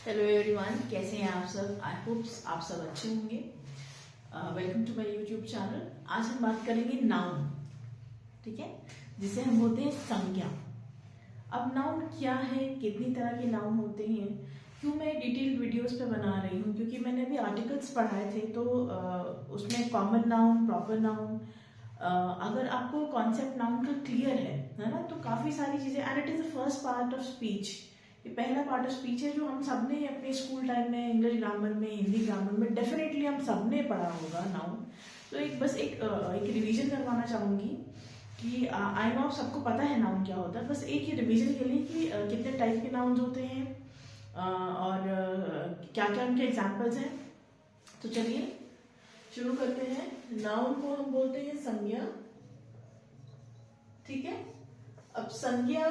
Hello everyone, कैसे हैं आप सब। आई होप आप सब अच्छे होंगे। Welcome to my YouTube channel. आज हम बात करेंगे नाउन, ठीक है, जिसे हम बोलते हैं संज्ञा। अब नाउन क्या है, कितनी तरह के नाउन होते हैं, क्यों मैं डिटेल्ड वीडियोस पे बना रही हूँ, क्योंकि मैंने अभी आर्टिकल्स पढ़ाए थे तो उसमें कॉमन नाउन, प्रॉपर नाउन, अगर आपको कॉन्सेप्ट नाउन का क्लियर है ना, तो काफी सारी चीजें, and it is the first part of speech. ये पहला पार्ट ऑफ स्पीच है जो हम सबने अपने स्कूल टाइम में इंग्लिश ग्रामर में, हिंदी ग्रामर में डेफिनेटली हम सबने पढ़ा होगा नाउन। तो एक रिवीजन करवाना चाहूंगी कि आई नो सबको पता है नाउन क्या होता है, बस एक ही रिवीजन के लिए कि कितने टाइप के नाउन होते हैं और क्या क्या उनके एग्जाम्पल्स हैं। तो चलिए शुरू करते हैं। नाउन को हम बोलते हैं संज्ञा, ठीक है। अब संज्ञा,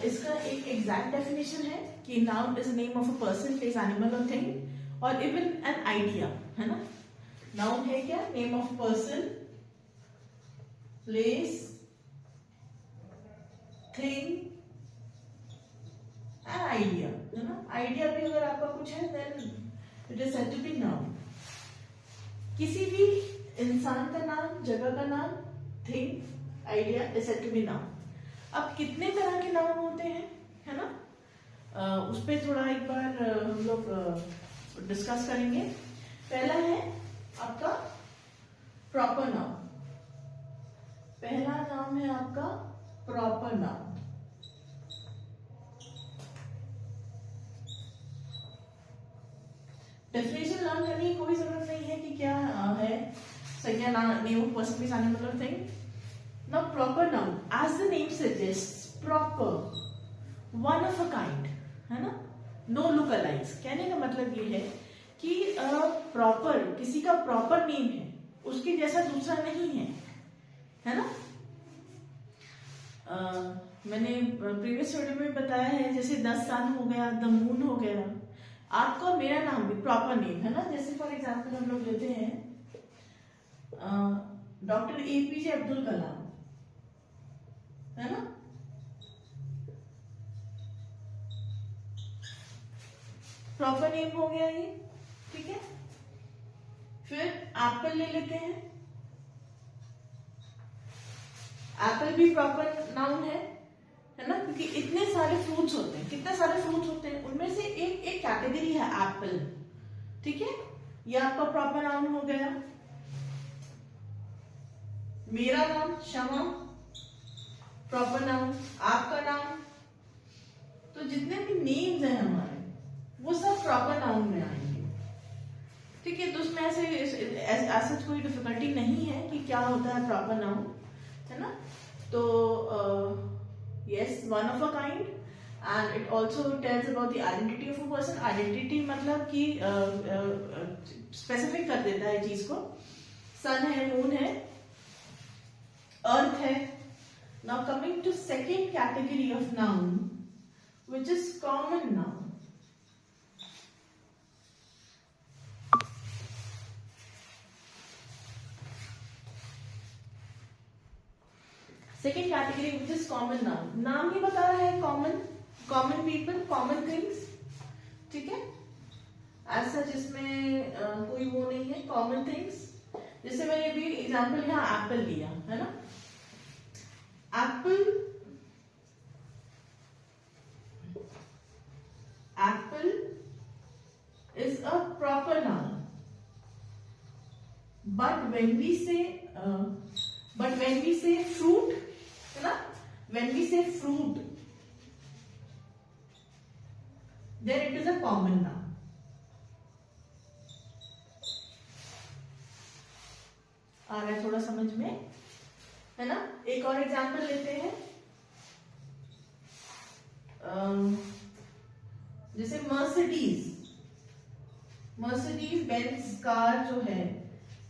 इसका एक एग्जैक्ट डेफिनेशन है कि noun is name of a person, place, animal और थिंग, और इवन एन आइडिया, है ना। नाउन है क्या? Name of person, place, thing and idea, है ना। आइडिया भी अगर आपका कुछ है then it is said to be noun. किसी भी इंसान का नाम, जगह का नाम, thing, idea is said to be noun. अब कितने तरह के नाउन होते हैं, है ना, उस पर थोड़ा एक बार हम लोग डिस्कस करेंगे। पहला है आपका प्रॉपर नाउन। पहला नाम है आपका प्रॉपर नाउन। डेफिनेशन लर्न करने की कोई जरूरत नहीं है कि क्या है संज्ञा, name of person, place, animal और thing. Now proper noun, as the name suggests, proper, one of a kind, है ना, no lookalikes। कहने का मतलब ये है कि प्रॉपर, किसी का प्रॉपर नेम है, उसके जैसा दूसरा नहीं है ना। मैंने प्रीवियस वीडियो में बताया है, जैसे द सन हो गया, द मून हो गया। आपका और मेरा नाम भी प्रॉपर नेम है ना। जैसे फॉर एग्जाम्पल हम लोग लेते हैं डॉक्टर APJ अब्दुल कलाम, है ना। प्रॉपर नेम हो गया ये, ठीक है। फिर एप्पल ले लेते हैं। एप्पल भी प्रॉपर नाउन है ना, क्योंकि इतने सारे फ्रूट्स होते हैं, कितने सारे फ्रूट्स होते हैं, उनमें से एक कैटेगरी है एप्पल, ठीक है। ये आपका प्रॉपर नाउन हो गया। मेरा नाम शमा, प्रॉपर नाउन। आपका नाम, तो जितने भी नेम्स हैं हमारे वो सब प्रॉपर नाउन में आएंगे, ठीक है। तो उसमें ऐसे कोई डिफिकल्टी नहीं है कि क्या होता है प्रॉपर नाउन, है ना। तो yes, one of a kind, and it also tells about the identity of a person. Identity मतलब कि स्पेसिफिक कर देता है चीज को। सन है, मून है, अर्थ है। Now coming to second category of noun, which is common noun. Second category which is common noun. नाम ही बता रहा है common, common people, common things, ठीक है। As such इसमें कोई वो नहीं है, common things। जैसे मैंने अभी एग्जाम्पल यहाँ एप्पल लिया, है ना। Apple is a proper noun, but when we say fruit, है ना, when we say fruit, then it is a common noun। आ रहा है थोड़ा समझ में, है ना। एक और एग्जाम्पल लेते हैं, जैसे मर्सिडीज बेंज कार जो है,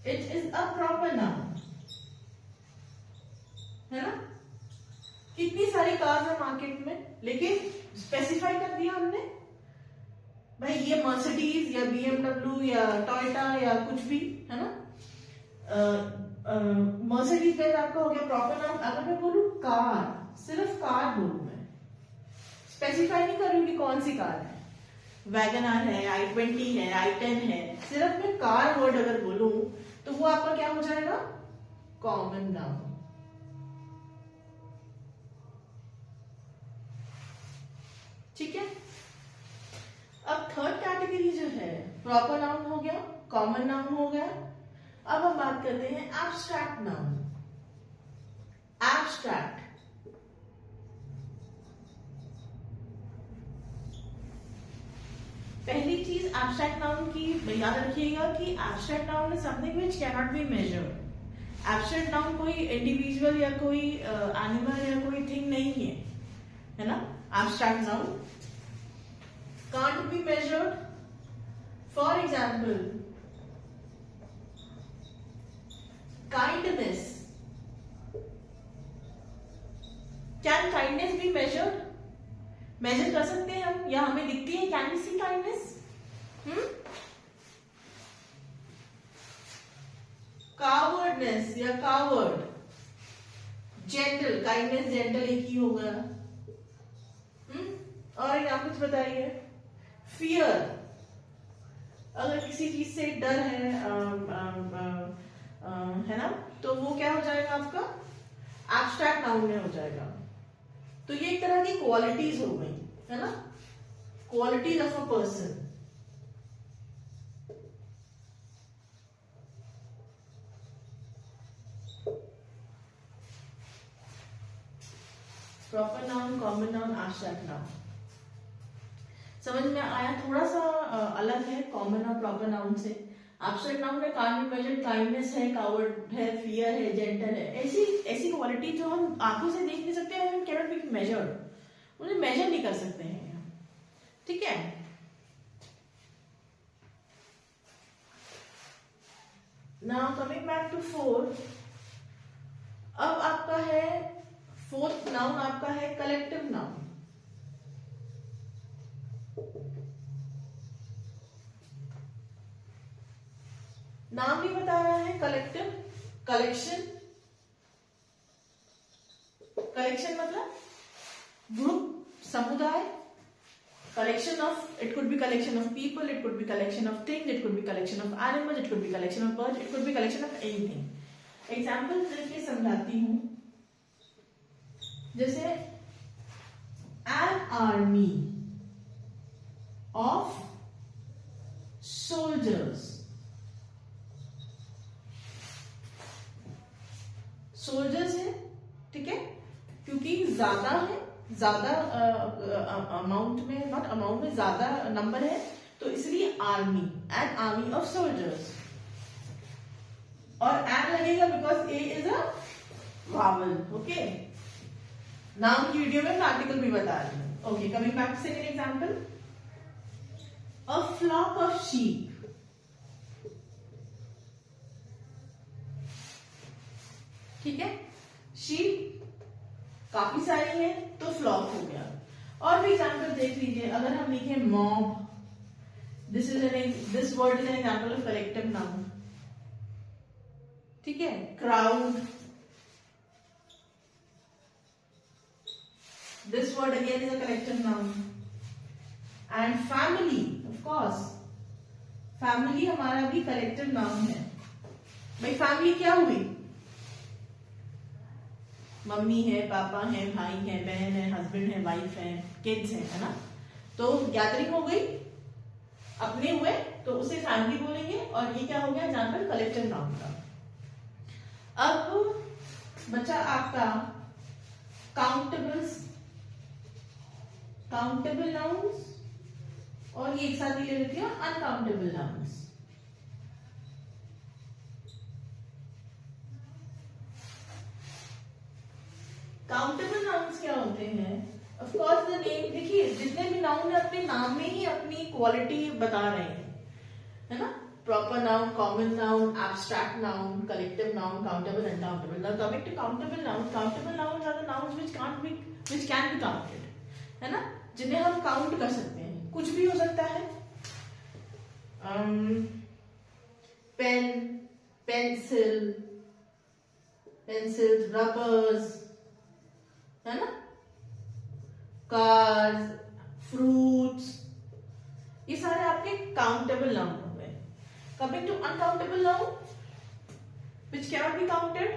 it is a proper noun, है ना। कितनी सारी कार्स है मार्केट में, लेकिन स्पेसिफाई कर दिया हमने, भाई ये मर्सिडीज या BMW या टोयोटा या कुछ भी, है ना। मर्सिडीज बेंज आपका हो गया प्रॉपर नाउन। अगर मैं बोलूं कार, सिर्फ कार बोलूं, मैं स्पेसिफाई नहीं कर रही हूं कि कौन सी कार है, वैगन आर है, i20 है, i10 है, सिर्फ मैं कार वर्ड अगर बोलूं तो वो आपका क्या हो जाएगा, कॉमन नाउन। ठीक है। अब थर्ड कैटेगरी जो है, प्रॉपर नाउन हो गया, कॉमन नाउन हो गया। अब हम बात करते हैं एब्स्ट्रैक्ट नाउन। एब्स्ट्रैक्ट, पहली चीज एब्स्ट्रैक्ट नाउन की याद रखिएगा कि abstract noun is something which can not be measured. Abstract noun कोई इंडिविजुअल या कोई एनिमल या कोई थिंग नहीं है ना। Abstract noun can't be measured. For example, kindness. Can kindness be measured? Measure कर सकते हैं हम, या हमें दिखती है, can we see kindness? Cowardness या कावर्ड, जेंटल, काइंडनेस जेंटल एक ही होगा। और एक आप कुछ बताइए। फियर, अगर किसी चीज से डर है ना, तो वो क्या हो जाएगा आपका, एब्स्ट्रैक्ट नाउन में हो जाएगा। तो ये एक तरह की क्वालिटीज हो गई, है ना, qualities of a person. Proper noun, common noun, abstract noun समझ में आया। थोड़ा सा अलग है कॉमन और प्रॉपर नाउन से। एब्स्ट्रैक्ट नाउन में कान में मेजर, काइंडनेस है, कावर्ड है, फियर है, जेंटल है, ऐसी क्वालिटी जो हम आंखों से देख नहीं सकते हैं, कैन नॉट बी मेजर्ड, उन्हें मेजर नहीं कर सकते हैं। ठीक है। Now coming back to fourth, अब आपका है फोर्थ नाउन, आपका है कलेक्टिव नाउन। नाम भी बता रहा है कलेक्टिव, कलेक्शन, कलेक्शन मतलब ग्रुप, समुदाय। collection of, it could be collection of people, it could be collection of things, it could be collection of animals, it could be collection of birds, it could be collection of anything. Example देके समझाती हूं, जैसे an army of soldiers, soldiers है, ठीक है, क्योंकि ज्यादा है, ज्यादा अमाउंट में, नॉट अमाउंट में, ज्यादा नंबर है, तो इसलिए army, an army of soldiers. और एन लगेगा because a is a vowel. Okay, नाम की वीडियो में आर्टिकल भी बता रही हूं। Okay, coming back to second example, a flock of sheep. ठीक है, शीप काफी सारी है तो फ्लॉक हो गया। और भी एग्जांपल देख लीजिए, अगर हम लिखे mob, this word is an example of collective noun. ठीक है, crowd, this word again is a collective noun. And family, of course family हमारा भी कलेक्टिव नाउन है। भाई फैमिली क्या हुई, मम्मी है, पापा है, भाई है, बहन है, हस्बैंड है, वाइफ है, किड्स है ना। तो गैदरिंग हो गई, अपने हुए तो उसे फैमिली बोलेंगे, और ये क्या हो गया, एग्जाम्पल कलेक्टिव नाउन का। अब बचा आपका काउंटेबल्स, काउंटेबल नाउन्स, और ये एक साथ ही ले लेती हूँ, अनकाउंटेबल नाउन्स। काउंटेबल नाउन्स क्या होते हैं, ऑफ कोर्स द नेम, देखिए जितने भी नाउन है अपने नाम में ही अपनी क्वालिटी बता रहे हैं, है ना। Proper noun, common noun, abstract noun, collective noun, countable, uncountable. Now coming to countable noun, countable noun are the nouns which can be counted, है ना, जिन्हें हम काउंट कर सकते हैं। कुछ भी हो सकता है, पेन, पेंसिल, पेंसिल्स, रबर्स, है ना, कार्स, फ्रूट्स, ये सारे आपके काउंटेबल नाउन हो गए। Coming to uncountable noun which can not be counted,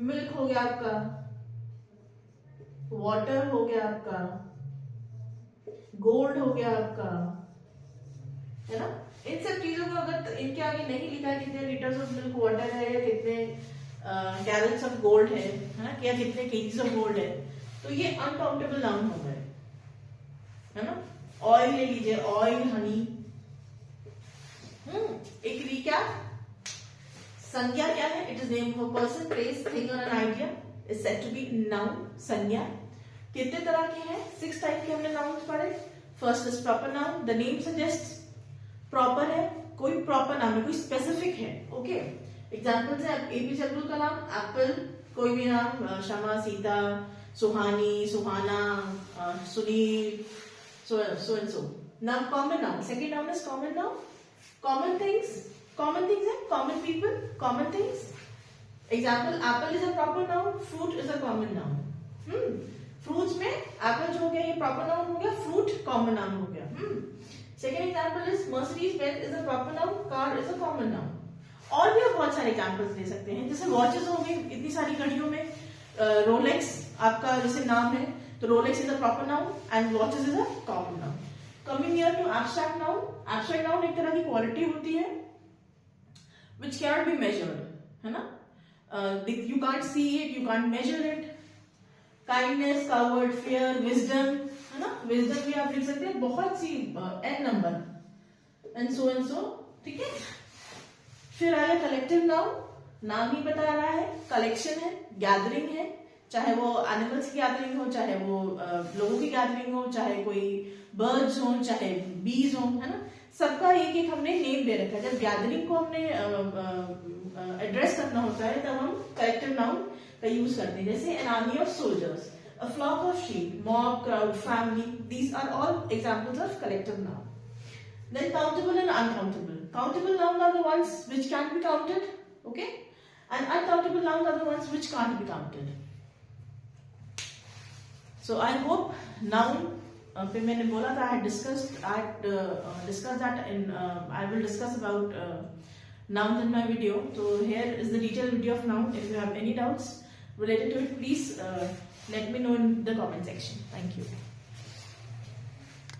milk हो गया आपका, वाटर हो गया आपका, गोल्ड हो गया आपका, है ना। इन सब चीजों को अगर इनके आगे नहीं लिखा है कितने लीटर्स ऑफ मिल्क वाटर है या कितने गैलन्स ऑफ गोल्ड है ना, या कितने केजीज ऑफ गोल्ड है, तो ये अनकाउंटेबल नाउन हो गए, है ना। ऑयल ले लीजिए, ऑयल, हनी। एक रिकैप, संज्ञा क्या है? It is name of a person, place, thing और an idea, is said to be noun, संज्ञा। कितने तरह के हैं? 6 टाइप के हमने नाउन्स पढ़े। First is proper noun, the name suggest, proper है, कोई प्रॉपर नाम है, कोई स्पेसिफिक है, ओके। एग्जाम्पल्स है एपीजे अब्दुल कलाम, एप्पल, कोई भी नाम, शमा, सीता, सुहानी, सुहाना, Sunil, so and so. Now common noun, second noun is common noun, common things है, common people, common things. Example, apple is a proper noun, fruit is a common noun. Fruits में apple जो हो गया ये proper noun हो गया, fruit common noun हो गया. Second example is Mercedes Benz is a proper noun, car is a common noun. और भी आप बहुत सारे एग्जाम्पल्स ले सकते हैं, जैसे वॉचेस हो गई, इतनी सारी घड़ियों में रोलेक्स आपका जैसे नाम है, तो Rolex is a proper noun and watches is a common noun. Coming here to abstract noun. Abstract noun एक तरह की क्वालिटी होती है which cannot be measured, है ना. You can't see it, you can't measure it. Kindness, covered, fair, wisdom, है ना. Wisdom भी आप लिख सकते हैं, बहुत सी n नंबर एंड सो, ठीक है. फिर आया कलेक्टिव नाउन. नाम ही बता रहा है, कलेक्शन है, गैदरिंग है, चाहे वो एनिमल्स की गैदरिंग हो, चाहे वो लोगों की गैदरिंग हो, चाहे कोई बर्ड्स हो, चाहे बीज हो, है ना. सबका एक एक हमने नेम दे रखा है. जब गैदरिंग को हमने एड्रेस करना होता है तब हम कलेक्टिव नाउन का यूज करते हैं, जैसे an army of soldiers, a flock of sheep, mob, crowd, family. These are all examples of collective noun. Then countable and uncountable. Countable nouns are the ones which can be counted, okay, and uncountable nouns are the ones which can't be counted. So I hope noun पे मैंने बोला था I discussed that in I will discuss about nouns in my video. So here is the detailed video of noun. If you have any doubts related to it, please let me know in the comment section. Thank you.